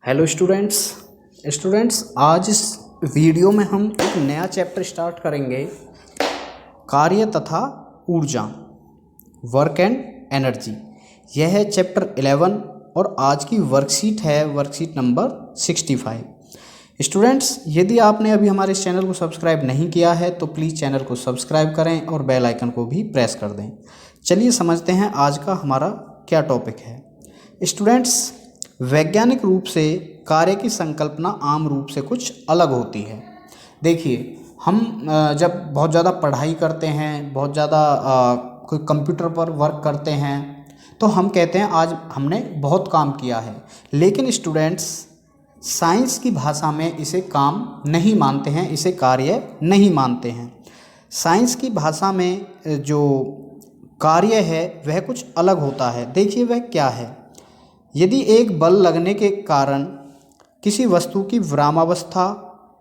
Hello students आज इस video में हम एक नया चैप्टर स्टार्ट करेंगे, कार्य तथा ऊर्जा, वर्क एंड एनर्जी। यह है चैप्टर 11 और आज की वर्कशीट है वर्कशीट नंबर 65। स्टूडेंट्स, यदि आपने अभी हमारे इस चैनल को सब्सक्राइब नहीं किया है तो प्लीज़ चैनल को सब्सक्राइब करें और बेल आइकन को भी प्रेस कर दें। चलिए समझते हैं आज का हमारा क्या टॉपिक है। स्टूडेंट्स, वैज्ञानिक रूप से कार्य की संकल्पना आम रूप से कुछ अलग होती है। देखिए, हम जब बहुत ज़्यादा पढ़ाई करते हैं, बहुत ज़्यादा कोई कंप्यूटर पर वर्क करते हैं तो हम कहते हैं आज हमने बहुत काम किया है। लेकिन स्टूडेंट्स, साइंस की भाषा में इसे काम नहीं मानते हैं, इसे कार्य नहीं मानते हैं। साइंस की भाषा में जो कार्य है वह कुछ अलग होता है। देखिए वह क्या है। यदि एक बल लगने के कारण किसी वस्तु की विरामावस्था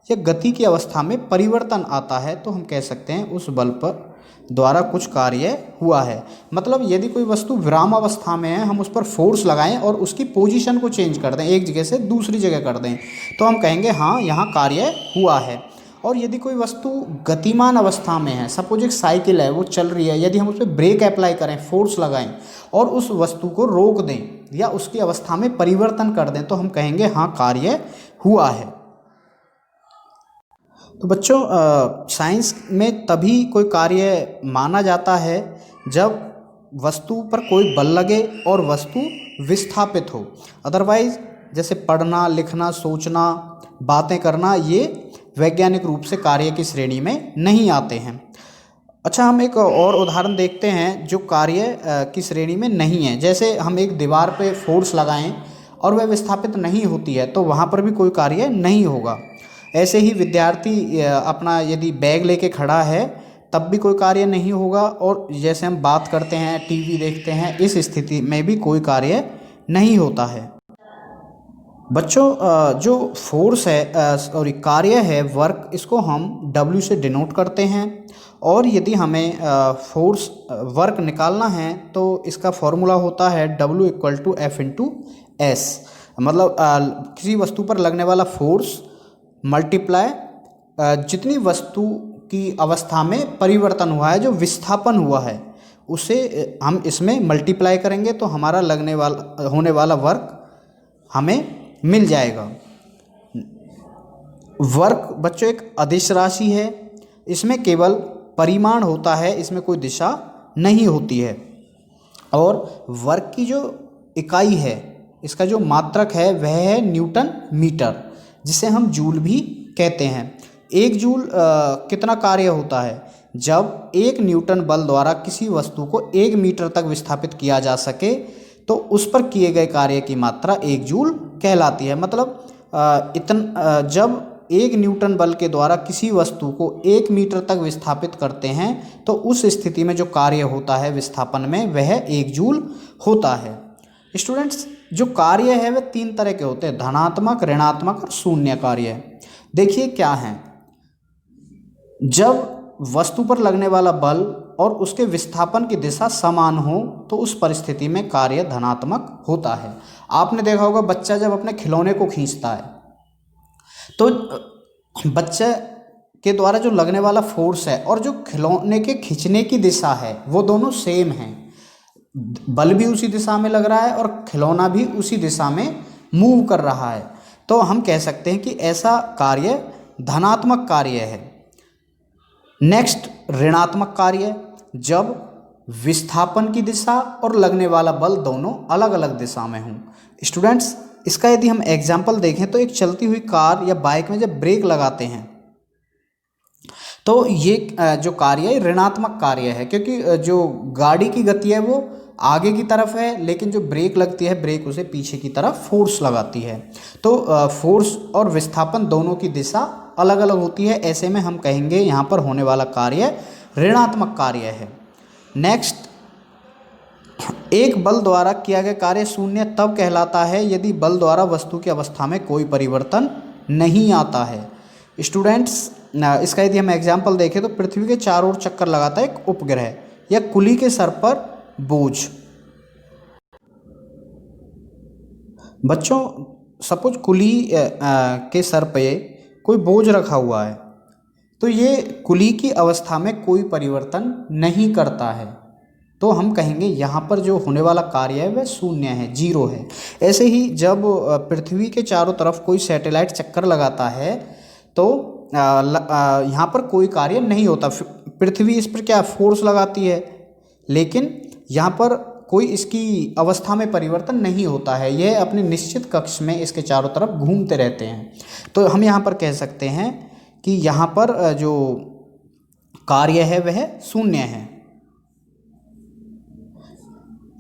या गति की अवस्था में परिवर्तन आता है तो हम कह सकते हैं उस बल पर द्वारा कुछ कार्य हुआ है। मतलब यदि कोई वस्तु विराम अवस्था में है, हम उस पर फोर्स लगाएं और उसकी पोजीशन को चेंज कर दें, एक जगह से दूसरी जगह कर दें, तो हम कहेंगे हाँ यहाँ कार्य हुआ है। और यदि कोई वस्तु गतिमान अवस्था में है, सपोज एक साइकिल है वो चल रही है, यदि हम उस पर ब्रेक अप्लाई करें, फोर्स लगाएं और उस वस्तु को रोक दें या उसकी अवस्था में परिवर्तन कर दें तो हम कहेंगे हाँ कार्य हुआ है। तो बच्चों, साइंस में तभी कोई कार्य माना जाता है जब वस्तु पर कोई बल लगे और वस्तु विस्थापित हो। अदरवाइज जैसे पढ़ना, लिखना, सोचना, बातें करना, ये वैज्ञानिक रूप से कार्य की श्रेणी में नहीं आते हैं। अच्छा, हम एक और उदाहरण देखते हैं जो कार्य की श्रेणी में नहीं है। जैसे हम एक दीवार पे फोर्स लगाएं और वह विस्थापित नहीं होती है तो वहाँ पर भी कोई कार्य नहीं होगा। ऐसे ही विद्यार्थी अपना यदि बैग लेके खड़ा है तब भी कोई कार्य नहीं होगा। और जैसे हम बात करते हैं, टीवी देखते हैं, इस स्थिति में भी कोई कार्य नहीं होता है। बच्चों, जो फोर्स है सॉरी कार्य है, वर्क, इसको हम W से डिनोट करते हैं। और यदि हमें फोर्स वर्क निकालना है तो इसका फॉर्मूला होता है W = F/S। मतलब किसी वस्तु पर लगने वाला फोर्स मल्टीप्लाई जितनी वस्तु की अवस्था में परिवर्तन हुआ है, जो विस्थापन हुआ है, उसे हम इसमें मल्टीप्लाई करेंगे तो हमारा होने वाला वर्क हमें मिल जाएगा। वर्क बच्चों एक अदिश राशि है, इसमें केवल परिमाण होता है, इसमें कोई दिशा नहीं होती है। और वर्क की जो इकाई है, इसका जो मात्रक है वह है न्यूटन मीटर, जिसे हम जूल भी कहते हैं। एक जूल कितना कार्य होता है? जब एक न्यूटन बल द्वारा किसी वस्तु को 1 मीटर तक विस्थापित किया जा सके तो उस पर किए गए कार्य की मात्रा 1 जूल कहलाती है। मतलब जब 1 न्यूटन बल के द्वारा किसी वस्तु को 1 मीटर तक विस्थापित करते हैं तो उस स्थिति में जो कार्य होता है विस्थापन में, वह 1 जूल होता है। स्टूडेंट्स, जो कार्य है वह 3 तरह के होते हैं, धनात्मक, ऋणात्मक और शून्य कार्य। देखिए क्या है। जब वस्तु पर लगने वाला बल और उसके विस्थापन की दिशा समान हो तो उस परिस्थिति में कार्य धनात्मक होता है। आपने देखा होगा बच्चा जब अपने खिलौने को खींचता है तो बच्चे के द्वारा जो लगने वाला फोर्स है और जो खिलौने के खींचने की दिशा है वो दोनों सेम हैं। बल भी उसी दिशा में लग रहा है और खिलौना भी उसी दिशा में मूव कर रहा है। तो हम कह सकते हैं कि ऐसा कार्य धनात्मक कार्य है। नेक्स्ट, ऋणात्मक कार्य, जब विस्थापन की दिशा और लगने वाला बल दोनों अलग अलग दिशा में हों। स्टूडेंट्स, इसका यदि हम एग्जाम्पल देखें तो एक चलती हुई कार या बाइक में जब ब्रेक लगाते हैं तो ये जो कार्य है ऋणात्मक कार्य है, क्योंकि जो गाड़ी की गति है वो आगे की तरफ है, लेकिन जो ब्रेक लगती है ब्रेक उसे पीछे की तरफ फोर्स लगाती है। तो फोर्स और विस्थापन दोनों की दिशा अलग अलग होती है। ऐसे में हम कहेंगे यहाँ पर होने वाला कार्य ऋणात्मक कार्य है। नेक्स्ट, एक बल द्वारा किया गया कार्य शून्य तब कहलाता है यदि बल द्वारा वस्तु की अवस्था में कोई परिवर्तन नहीं आता है। स्टूडेंट्स, इसका यदि हम एग्जाम्पल देखें तो पृथ्वी के चारों ओर चक्कर लगाता है एक उपग्रह या कुली के सर पर बोझ। बच्चों, सपोज कुली के सर पे कोई बोझ रखा हुआ है, तो ये कुली की अवस्था में कोई परिवर्तन नहीं करता है, तो हम कहेंगे यहाँ पर जो होने वाला कार्य है वह शून्य है, जीरो है। ऐसे ही जब पृथ्वी के चारों तरफ कोई सैटेलाइट चक्कर लगाता है तो यहाँ पर कोई कार्य नहीं होता। पृथ्वी इस पर क्या फोर्स लगाती है, लेकिन यहाँ पर कोई इसकी अवस्था में परिवर्तन नहीं होता है, यह अपने निश्चित कक्ष में इसके चारों तरफ घूमते रहते हैं। तो हम यहाँ पर कह सकते हैं कि यहाँ पर जो कार्य है वह शून्य है।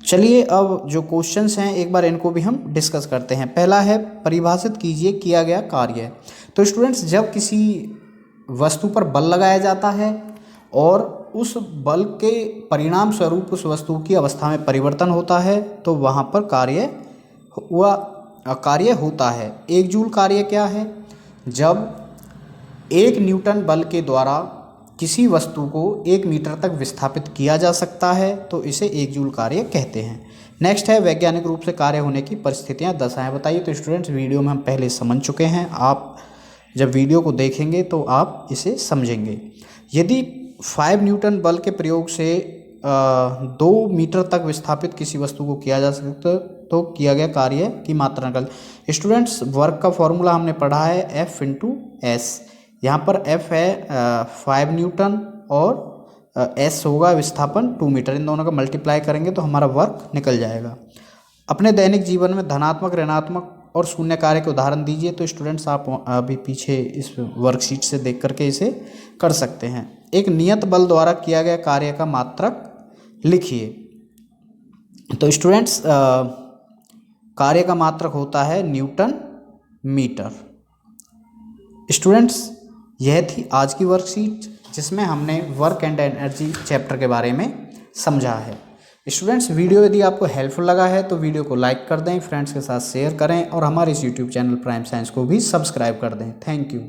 चलिए अब जो क्वेश्चंस हैं एक बार इनको भी हम डिस्कस करते हैं। पहला है परिभाषित कीजिए किया गया कार्य। तो स्टूडेंट्स, जब किसी वस्तु पर बल लगाया जाता है और उस बल के परिणाम स्वरूप उस वस्तु की अवस्था में परिवर्तन होता है तो वहाँ पर कार्य होता है। एक जूल कार्य क्या है? जब 1 न्यूटन बल के द्वारा किसी वस्तु को 1 मीटर तक विस्थापित किया जा सकता है तो इसे 1 जूल कार्य कहते हैं। नेक्स्ट है वैज्ञानिक रूप से कार्य होने की परिस्थितियां दशाएं बताइए। तो स्टूडेंट्स, वीडियो में हम पहले समझ चुके हैं, आप जब वीडियो को देखेंगे तो आप इसे समझेंगे। यदि 5 न्यूटन बल के प्रयोग से 2 मीटर तक विस्थापित किसी वस्तु को किया जा सकता तो किया गया कार्य की मात्रा निकल। स्टूडेंट्स, वर्क का फॉर्मूला हमने पढ़ा है F × S। यहाँ पर F है 5 न्यूटन और S होगा विस्थापन 2 मीटर। इन दोनों का मल्टीप्लाई करेंगे तो हमारा वर्क निकल जाएगा। अपने दैनिक जीवन में धनात्मक, ऋणात्मक और शून्य कार्य के उदाहरण दीजिए। तो स्टूडेंट्स, आप अभी पीछे इस वर्कशीट से देख करके इसे कर सकते हैं। एक नियत बल द्वारा किया गया कार्य का मात्रक लिखिए। तो स्टूडेंट्स, कार्य का मात्रक होता है न्यूटन मीटर। स्टूडेंट्स, यह थी आज की वर्कशीट जिसमें हमने वर्क एंड एनर्जी चैप्टर के बारे में समझा है। स्टूडेंट्स, वीडियो यदि आपको हेल्पफुल लगा है तो वीडियो को लाइक कर दें, फ्रेंड्स के साथ शेयर करें और हमारे इस यूट्यूब चैनल प्राइम साइंस को भी सब्सक्राइब कर दें। Thank you.